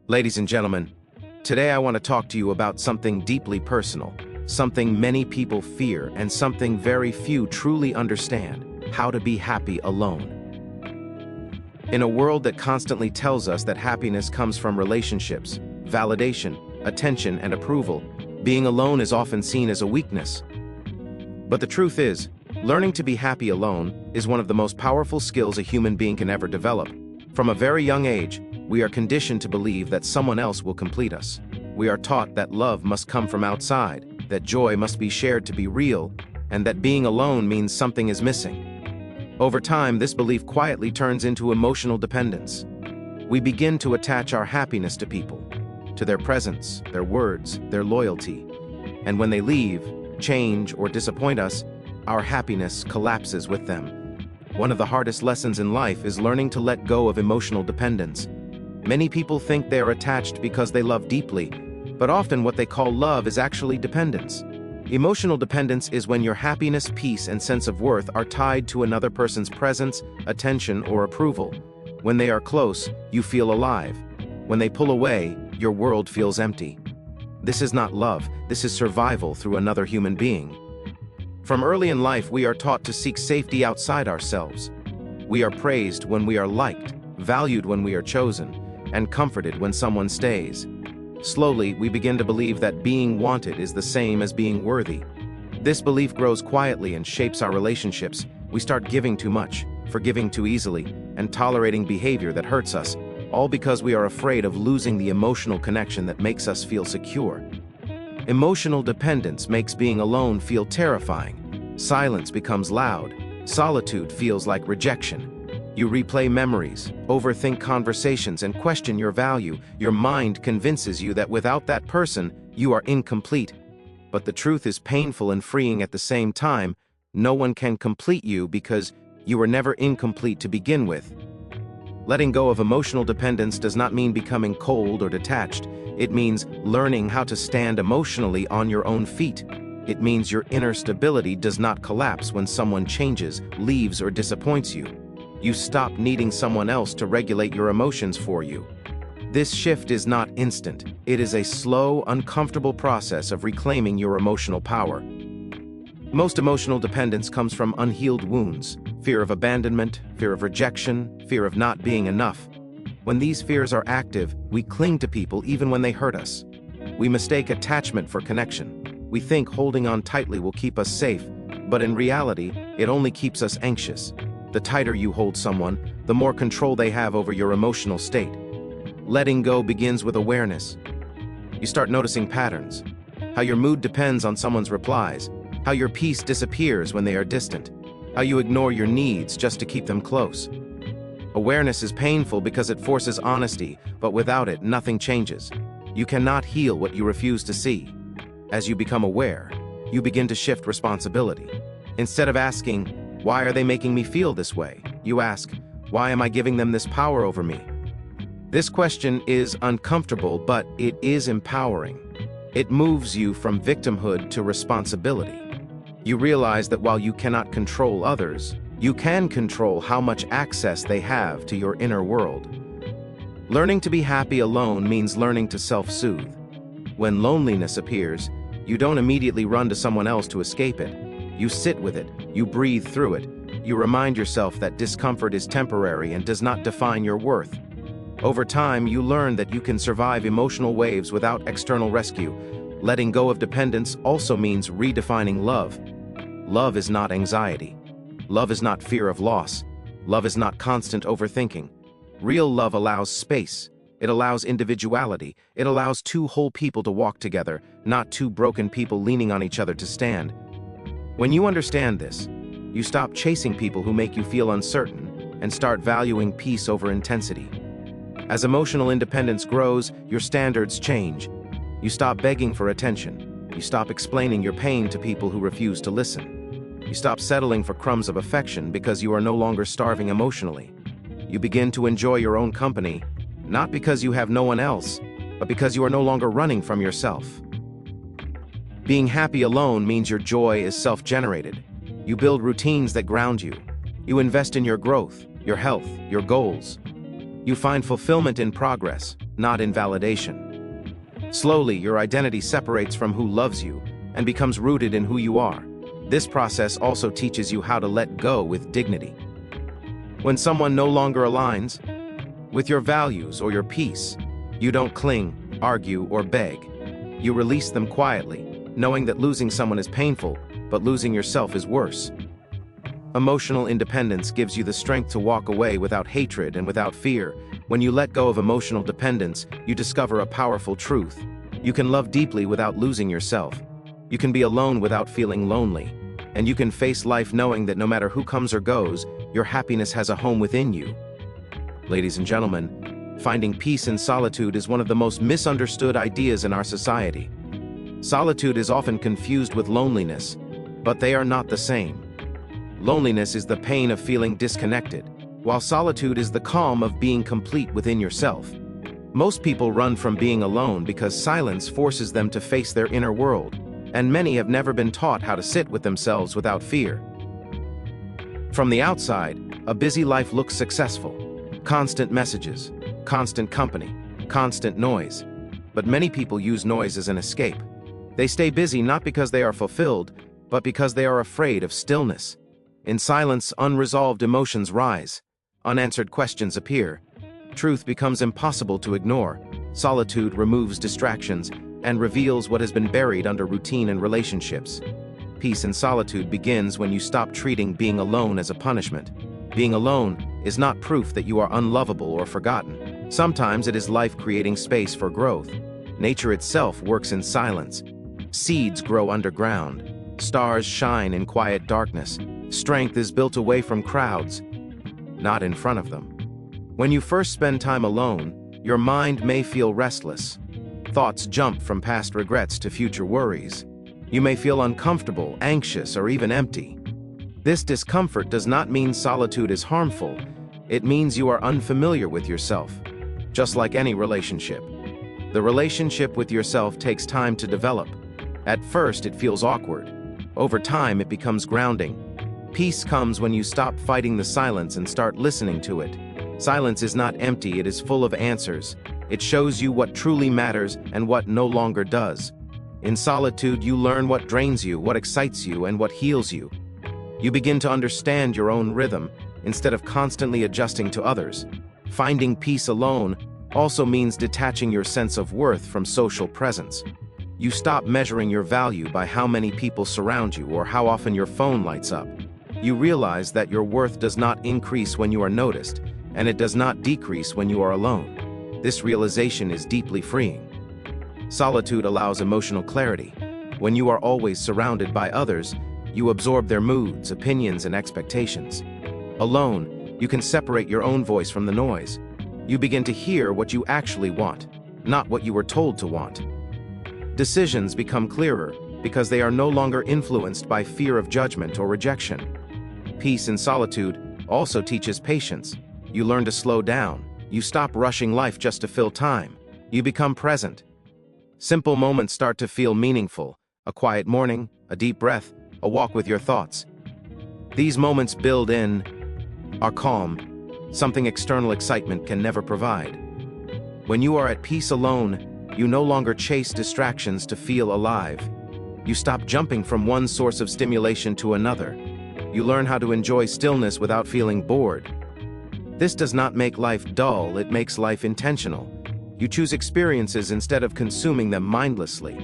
Ladies and gentlemen, today I want to talk to you about something deeply personal, something many people fear, and something very few truly understand: how to be happy alone. In a world that constantly tells us that happiness comes from relationships, validation, attention, and approval, being alone is often seen as a weakness. But the truth is, learning to be happy alone is one of the most powerful skills a human being can ever develop. From a very young age, we are conditioned to believe that someone else will complete us. We are taught that love must come from outside, that joy must be shared to be real, and that being alone means something is missing. Over time, this belief quietly turns into emotional dependence. We begin to attach our happiness to people, to their presence, their words, their loyalty. And when they leave, change, or disappoint us, our happiness collapses with them. One of the hardest lessons in life is learning to let go of emotional dependence. Many people think they are attached because they love deeply, but often what they call love is actually dependence. Emotional dependence is when your happiness, peace, and sense of worth are tied to another person's presence, attention, or approval. When they are close, you feel alive. When they pull away, your world feels empty. This is not love, this is survival through another human being. From early in life, we are taught to seek safety outside ourselves. We are praised when we are liked, valued when we are chosen, and comforted when someone stays. Slowly, we begin to believe that being wanted is the same as being worthy. This belief grows quietly and shapes our relationships. We start giving too much, forgiving too easily, and tolerating behavior that hurts us, all because we are afraid of losing the emotional connection that makes us feel secure. Emotional dependence makes being alone feel terrifying. Silence becomes loud. Solitude feels like rejection. You replay memories, overthink conversations, and question your value. Your mind convinces you that without that person, you are incomplete. But the truth is painful and freeing at the same time. No one can complete you because you were never incomplete to begin with. Letting go of emotional dependence does not mean becoming cold or detached. It means learning how to stand emotionally on your own feet. It means your inner stability does not collapse when someone changes, leaves, or disappoints you. You stop needing someone else to regulate your emotions for you. This shift is not instant. It is a slow, uncomfortable process of reclaiming your emotional power. Most emotional dependence comes from unhealed wounds: fear of abandonment, fear of rejection, fear of not being enough. When these fears are active, we cling to people even when they hurt us. We mistake attachment for connection. We think holding on tightly will keep us safe, but in reality, it only keeps us anxious. The tighter you hold someone, the more control they have over your emotional state. Letting go begins with awareness. You start noticing patterns: how your mood depends on someone's replies, how your peace disappears when they are distant, how you ignore your needs just to keep them close. Awareness is painful because it forces honesty, but without it, nothing changes. You cannot heal what you refuse to see. As you become aware, you begin to shift responsibility. Instead of asking, "Why are they making me feel this way?" you ask, "Why am I giving them this power over me?" This question is uncomfortable, but it is empowering. It moves you from victimhood to responsibility. You realize that while you cannot control others, you can control how much access they have to your inner world. Learning to be happy alone means learning to self-soothe. When loneliness appears, you don't immediately run to someone else to escape it. You sit with it, you breathe through it, you remind yourself that discomfort is temporary and does not define your worth. Over time, you learn that you can survive emotional waves without external rescue. Letting go of dependence also means redefining love. Love is not anxiety. Love is not fear of loss. Love is not constant overthinking. Real love allows space. It allows individuality. It allows two whole people to walk together, not two broken people leaning on each other to stand. When you understand this, you stop chasing people who make you feel uncertain and start valuing peace over intensity. As emotional independence grows, your standards change. You stop begging for attention. You stop explaining your pain to people who refuse to listen. You stop settling for crumbs of affection because you are no longer starving emotionally. You begin to enjoy your own company, not because you have no one else, but because you are no longer running from yourself. Being happy alone means your joy is self-generated. You build routines that ground you. You invest in your growth, your health, your goals. You find fulfillment in progress, not in validation. Slowly, your identity separates from who loves you and becomes rooted in who you are. This process also teaches you how to let go with dignity. When someone no longer aligns with your values or your peace, you don't cling, argue, or beg. You release them quietly, knowing that losing someone is painful, but losing yourself is worse. Emotional independence gives you the strength to walk away without hatred and without fear. When you let go of emotional dependence, you discover a powerful truth. You can love deeply without losing yourself. You can be alone without feeling lonely. And you can face life knowing that no matter who comes or goes, your happiness has a home within you. Ladies and gentlemen, finding peace in solitude is one of the most misunderstood ideas in our society. Solitude is often confused with loneliness, but they are not the same. Loneliness is the pain of feeling disconnected, while solitude is the calm of being complete within yourself. Most people run from being alone because silence forces them to face their inner world, and many have never been taught how to sit with themselves without fear. From the outside, a busy life looks successful. Constant messages, constant company, constant noise. But many people use noise as an escape. They stay busy not because they are fulfilled, but because they are afraid of stillness. In silence, unresolved emotions rise. Unanswered questions appear. Truth becomes impossible to ignore. Solitude removes distractions and reveals what has been buried under routine and relationships. Peace in solitude begins when you stop treating being alone as a punishment. Being alone is not proof that you are unlovable or forgotten. Sometimes it is life creating space for growth. Nature itself works in silence. Seeds grow underground. Stars shine in quiet darkness. Strength is built away from crowds, not in front of them. When you first spend time alone, your mind may feel restless. Thoughts jump from past regrets to future worries. You may feel uncomfortable, anxious, or even empty. This discomfort does not mean solitude is harmful. It means you are unfamiliar with yourself. Just like any relationship, the relationship with yourself takes time to develop. At first, it feels awkward. Over time, it becomes grounding. Peace comes when you stop fighting the silence and start listening to it. Silence is not empty, it is full of answers. It shows you what truly matters and what no longer does. In solitude, you learn what drains you, what excites you, and what heals you. You begin to understand your own rhythm, instead of constantly adjusting to others. Finding peace alone also means detaching your sense of worth from social presence. You stop measuring your value by how many people surround you or how often your phone lights up. You realize that your worth does not increase when you are noticed, and it does not decrease when you are alone. This realization is deeply freeing. Solitude allows emotional clarity. When you are always surrounded by others, you absorb their moods, opinions, and expectations. Alone, you can separate your own voice from the noise. You begin to hear what you actually want, not what you were told to want. Decisions become clearer because they are no longer influenced by fear of judgment or rejection. Peace in solitude also teaches patience. You learn to slow down. You stop rushing life just to fill time. You become present. Simple moments start to feel meaningful. A quiet morning, a deep breath, a walk with your thoughts. These moments build in, are calm, something external excitement can never provide. When you are at peace alone, you no longer chase distractions to feel alive. You stop jumping from one source of stimulation to another. You learn how to enjoy stillness without feeling bored. This does not make life dull, it makes life intentional. You choose experiences instead of consuming them mindlessly.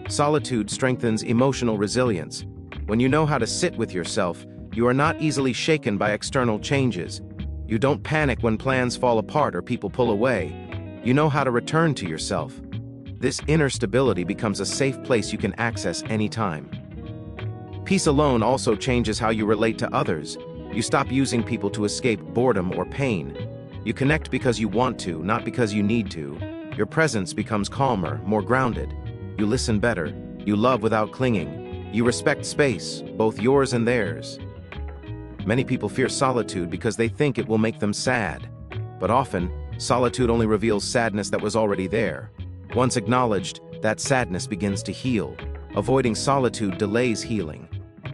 Solitude strengthens emotional resilience. When you know how to sit with yourself, you are not easily shaken by external changes. You don't panic when plans fall apart or people pull away. You know how to return to yourself. This inner stability becomes a safe place you can access anytime. Peace alone also changes how you relate to others. You stop using people to escape boredom or pain. You connect because you want to, not because you need to. Your presence becomes calmer, more grounded. You listen better. You love without clinging. You respect space, both yours and theirs. Many people fear solitude because they think it will make them sad. But often, solitude only reveals sadness that was already there. Once acknowledged, that sadness begins to heal. Avoiding solitude delays healing.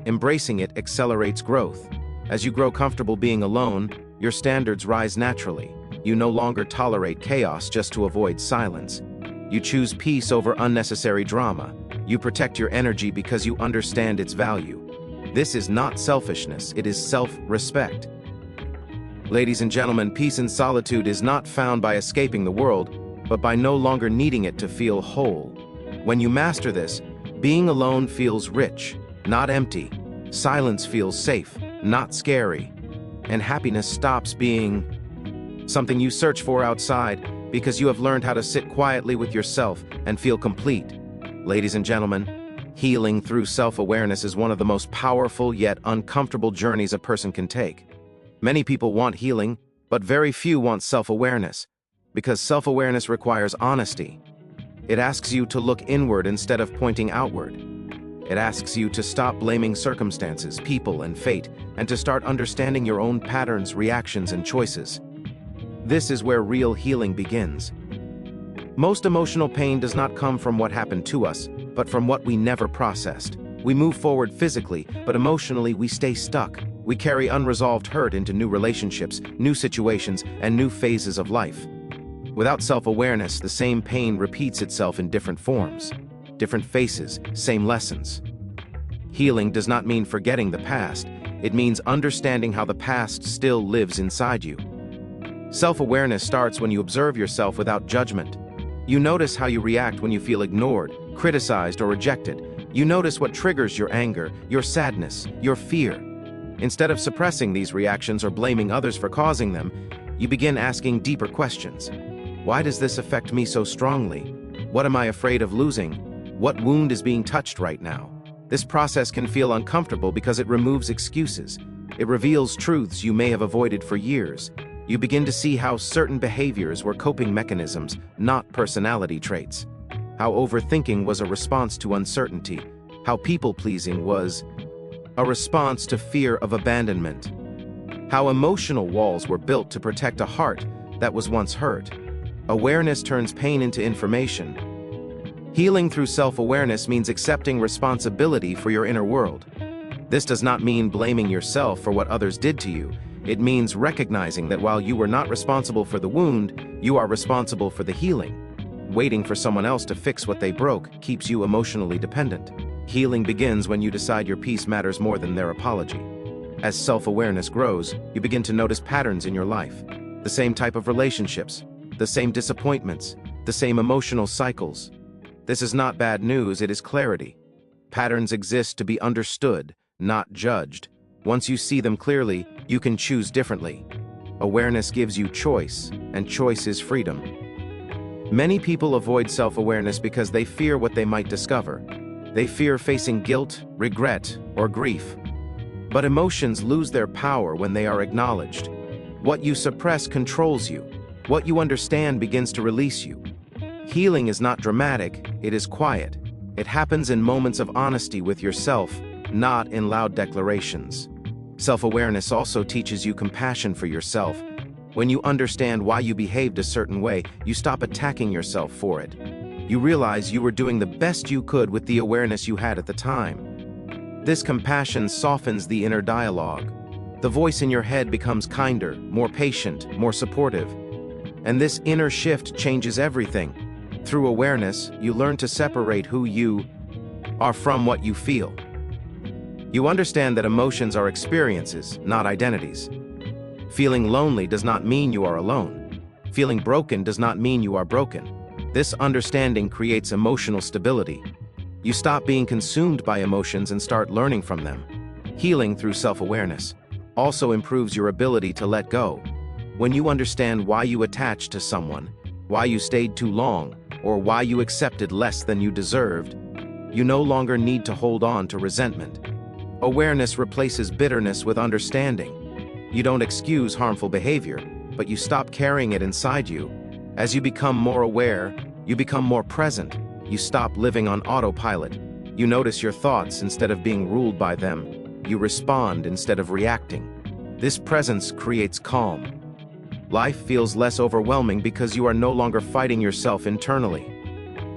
Embracing it accelerates growth. As you grow comfortable being alone, your standards rise naturally. You no longer tolerate chaos just to avoid silence. You choose peace over unnecessary drama. You protect your energy because you understand its value. This is not selfishness, it is self-respect. Ladies and gentlemen, peace and solitude is not found by escaping the world, but by no longer needing it to feel whole. When you master this, being alone feels rich, not empty. Silence feels safe, not scary. And happiness stops being something you search for outside because you have learned how to sit quietly with yourself and feel complete. Ladies and gentlemen, healing through self-awareness is one of the most powerful yet uncomfortable journeys a person can take. Many people want healing, but very few want self-awareness, because self-awareness requires honesty. It asks you to look inward instead of pointing outward. It asks you to stop blaming circumstances, people, and fate, and to start understanding your own patterns, reactions, and choices. This is where real healing begins. Most emotional pain does not come from what happened to us, but from what we never processed. We move forward physically, but emotionally we stay stuck. We carry unresolved hurt into new relationships, new situations, and new phases of life. Without self-awareness, the same pain repeats itself in different forms, different faces, same lessons. Healing does not mean forgetting the past. It means understanding how the past still lives inside you. Self-awareness starts when you observe yourself without judgment. You notice how you react when you feel ignored, criticized, or rejected. You notice what triggers your anger, your sadness, your fear. Instead of suppressing these reactions or blaming others for causing them, you begin asking deeper questions. Why does this affect me so strongly? What am I afraid of losing? What wound is being touched right now? This process can feel uncomfortable because it removes excuses. It reveals truths you may have avoided for years. You begin to see how certain behaviors were coping mechanisms, not personality traits. How overthinking was a response to uncertainty. How people-pleasing was a response to fear of abandonment. How emotional walls were built to protect a heart that was once hurt. Awareness turns pain into information. Healing through self-awareness means accepting responsibility for your inner world. This does not mean blaming yourself for what others did to you. It means recognizing that while you were not responsible for the wound, you are responsible for the healing. Waiting for someone else to fix what they broke keeps you emotionally dependent. Healing begins when you decide your peace matters more than their apology. As self-awareness grows, you begin to notice patterns in your life. The same type of relationships, the same disappointments, the same emotional cycles. This is not bad news, it is clarity. Patterns exist to be understood, not judged. Once you see them clearly, you can choose differently. Awareness gives you choice, and choice is freedom. Many people avoid self-awareness because they fear what they might discover. They fear facing guilt, regret, or grief. But emotions lose their power when they are acknowledged. What you suppress controls you. What you understand begins to release you. Healing is not dramatic, it is quiet. It happens in moments of honesty with yourself, not in loud declarations. Self-awareness also teaches you compassion for yourself. When you understand why you behaved a certain way, you stop attacking yourself for it. You realize you were doing the best you could with the awareness you had at the time. This compassion softens the inner dialogue. The voice in your head becomes kinder, more patient, more supportive. And this inner shift changes everything. Through awareness, you learn to separate who you are from what you feel. You understand that emotions are experiences, not identities. Feeling lonely does not mean you are alone. Feeling broken does not mean you are broken. This understanding creates emotional stability. You stop being consumed by emotions and start learning from them. Healing through self-awareness also improves your ability to let go. When you understand why you attached to someone, why you stayed too long, or why you accepted less than you deserved, you no longer need to hold on to resentment. Awareness replaces bitterness with understanding. You don't excuse harmful behavior, but you stop carrying it inside you. As you become more aware, you become more present. You stop living on autopilot. You notice your thoughts instead of being ruled by them. You respond instead of reacting. This presence creates calm. Life feels less overwhelming because you are no longer fighting yourself internally.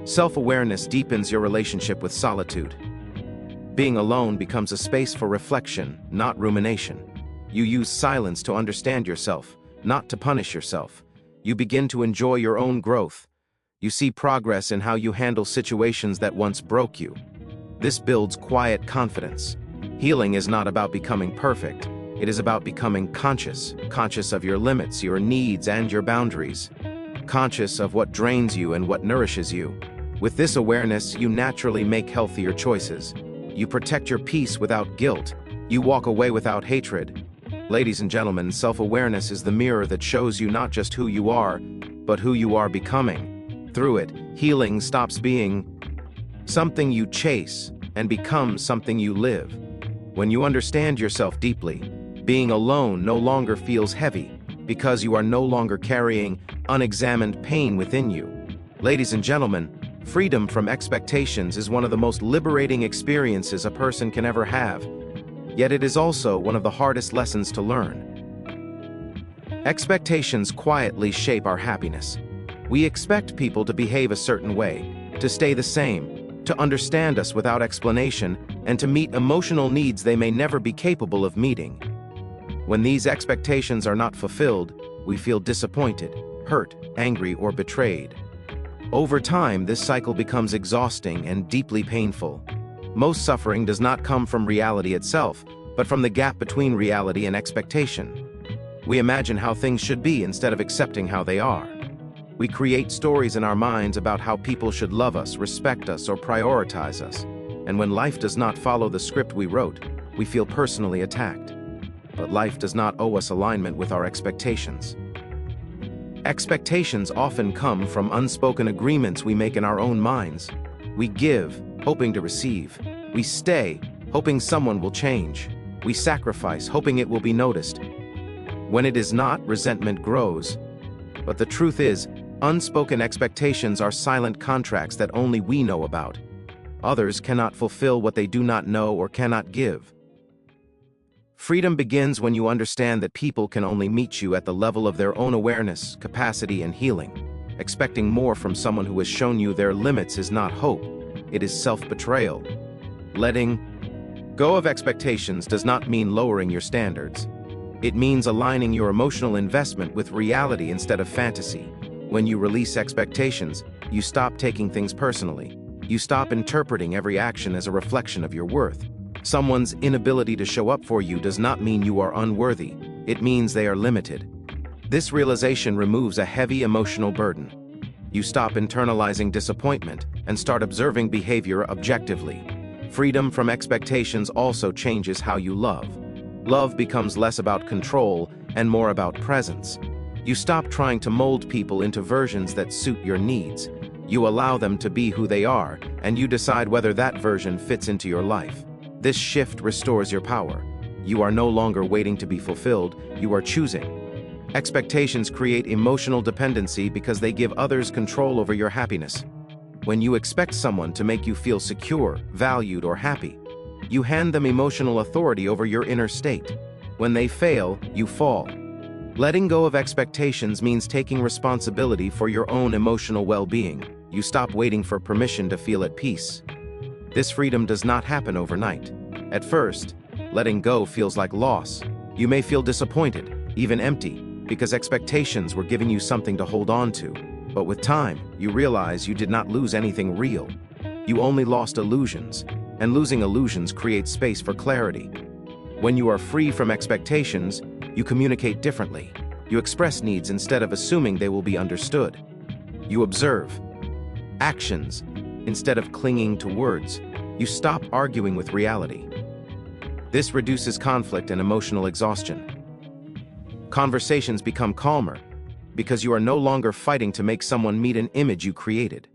Self-awareness deepens your relationship with solitude. Being alone becomes a space for reflection, not rumination. You use silence to understand yourself, not to punish yourself. You begin to enjoy your own growth. You see progress in how you handle situations that once broke you. This builds quiet confidence. Healing is not about becoming perfect. It is about becoming conscious of your limits, your needs, and your boundaries. Conscious of what drains you and what nourishes you. With this awareness, you naturally make healthier choices. You protect your peace without guilt. You walk away without hatred. Ladies and gentlemen, self-awareness is the mirror that shows you not just who you are, but who you are becoming. Through it, healing stops being something you chase and becomes something you live. When you understand yourself deeply, being alone no longer feels heavy because you are no longer carrying unexamined pain within you. Ladies and gentlemen, freedom from expectations is one of the most liberating experiences a person can ever have. Yet it is also one of the hardest lessons to learn. Expectations quietly shape our happiness. We expect people to behave a certain way, to stay the same, to understand us without explanation, and to meet emotional needs they may never be capable of meeting. When these expectations are not fulfilled, we feel disappointed, hurt, angry, or betrayed. Over time, this cycle becomes exhausting and deeply painful. Most suffering does not come from reality itself, but from the gap between reality and expectation. We imagine how things should be instead of accepting how they are. We create stories in our minds about how people should love us, respect us, or prioritize us. And when life does not follow the script we wrote, we feel personally attacked. But life does not owe us alignment with our expectations. Expectations often come from unspoken agreements we make in our own minds. We give, hoping to receive. We stay, hoping someone will change. We sacrifice, hoping it will be noticed. When it is not, resentment grows. But the truth is, unspoken expectations are silent contracts that only we know about. Others cannot fulfill what they do not know or cannot give. Freedom begins when you understand that people can only meet you at the level of their own awareness, capacity, and healing. Expecting more from someone who has shown you their limits is not hope. It is self-betrayal. Letting go of expectations does not mean lowering your standards. It means aligning your emotional investment with reality instead of fantasy. When you release expectations, you stop taking things personally. You stop interpreting every action as a reflection of your worth. Someone's inability to show up for you does not mean you are unworthy. It means they are limited. This realization removes a heavy emotional burden. You stop internalizing disappointment and start observing behavior objectively. Freedom from expectations also changes how you love. Love becomes less about control and more about presence. You stop trying to mold people into versions that suit your needs. You allow them to be who they are, and you decide whether that version fits into your life. This shift restores your power. You are no longer waiting to be fulfilled, you are choosing. Expectations create emotional dependency because they give others control over your happiness. When you expect someone to make you feel secure, valued, or happy, you hand them emotional authority over your inner state. When they fail, you fall. Letting go of expectations means taking responsibility for your own emotional well-being. You stop waiting for permission to feel at peace. This freedom does not happen overnight. At first, letting go feels like loss. You may feel disappointed, even empty, because expectations were giving you something to hold on to. But with time, you realize you did not lose anything real. You only lost illusions, and losing illusions creates space for clarity. When you are free from expectations, you communicate differently. You express needs instead of assuming they will be understood. You observe actions instead of clinging to words. You stop arguing with reality. This reduces conflict and emotional exhaustion. Conversations become calmer because you are no longer fighting to make someone meet an image you created.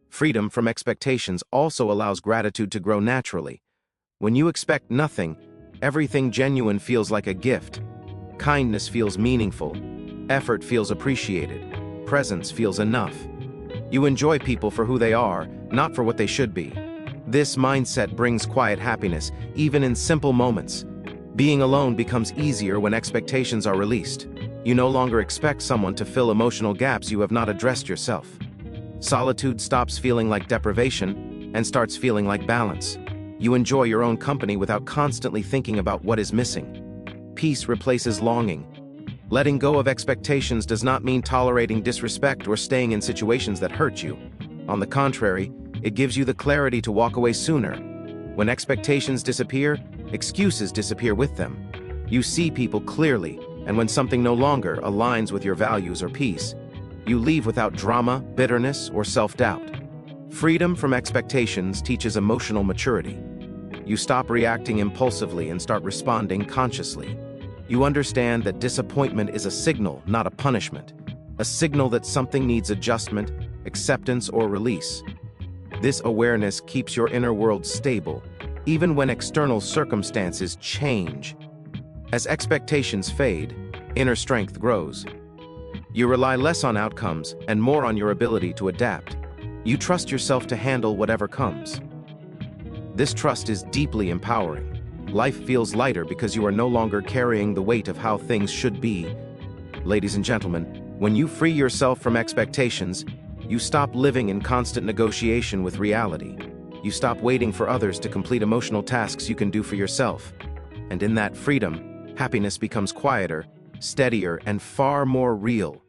Freedom from expectations also allows gratitude to grow naturally. When you expect nothing, everything genuine feels like a gift. Kindness feels meaningful. Effort feels appreciated. Presence feels enough. You enjoy people for who they are, not for what they should be. This mindset brings quiet happiness, even in simple moments. Being alone becomes easier when expectations are released. You no longer expect someone to fill emotional gaps you have not addressed yourself. Solitude stops feeling like deprivation and starts feeling like balance. You enjoy your own company without constantly thinking about what is missing. Peace replaces longing. Letting go of expectations does not mean tolerating disrespect or staying in situations that hurt you. On the contrary, it gives you the clarity to walk away sooner. When expectations disappear, excuses disappear with them. You see people clearly, and when something no longer aligns with your values or peace, you leave without drama, bitterness, or self-doubt. Freedom from expectations teaches emotional maturity. You stop reacting impulsively and start responding consciously. You understand that disappointment is a signal, not a punishment, a signal that something needs adjustment, acceptance, or release. This awareness keeps your inner world stable, even when external circumstances change. As expectations fade, inner strength grows. You rely less on outcomes and more on your ability to adapt. You trust yourself to handle whatever comes. This trust is deeply empowering. Life feels lighter because you are no longer carrying the weight of how things should be. Ladies and gentlemen, when you free yourself from expectations, you stop living in constant negotiation with reality. You stop waiting for others to complete emotional tasks you can do for yourself. And in that freedom, happiness becomes quieter, steadier, and far more real.